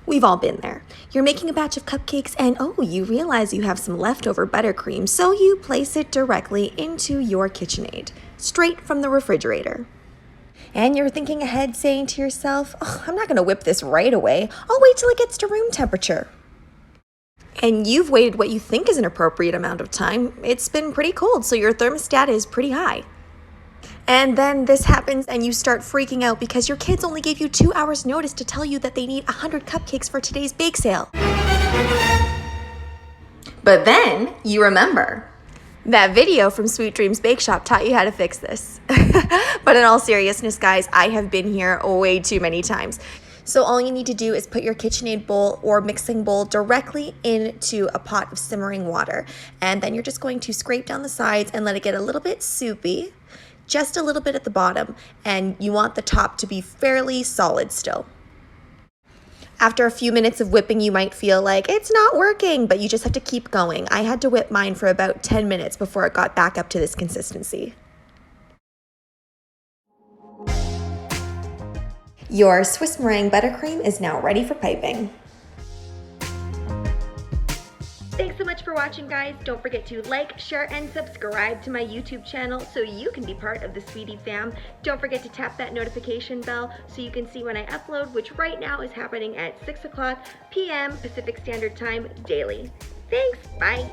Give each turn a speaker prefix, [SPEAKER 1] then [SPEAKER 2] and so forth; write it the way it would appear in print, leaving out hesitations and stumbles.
[SPEAKER 1] We've all been there. You're making a batch of cupcakes and oh, you realize you have some leftover buttercream, so you place it directly into your KitchenAid, straight from the refrigerator. And you're thinking ahead, saying to yourself, oh, I'm not gonna whip this right away. I'll wait till it gets to room temperature. And you've waited what you think is an appropriate amount of time. It's been pretty cold, so your thermostat is pretty high. And then this happens and you start freaking out because your kids only gave you 2 hours notice to tell you that they need 100 cupcakes for today's bake sale. But then you remember. That video from Sweet Dreams Bake Shop taught you how to fix this. But in all seriousness, guys, I have been here way too many times. So all you need to do is put your KitchenAid bowl or mixing bowl directly into a pot of simmering water. And then you're just going to scrape down the sides and let it get a little bit soupy, just a little bit at the bottom. And you want the top to be fairly solid still. After a few minutes of whipping, you might feel like it's not working, but you just have to keep going. I had to whip mine for about 10 minutes before it got back up to this consistency. Your Swiss meringue buttercream is now ready for piping. Thanks so much for watching, guys. Don't forget to like, share, and subscribe to my YouTube channel so you can be part of the Sweetie fam. Don't forget to tap that notification bell so you can see when I upload, which right now is happening at 6 o'clock p.m. Pacific Standard Time daily. Thanks, bye.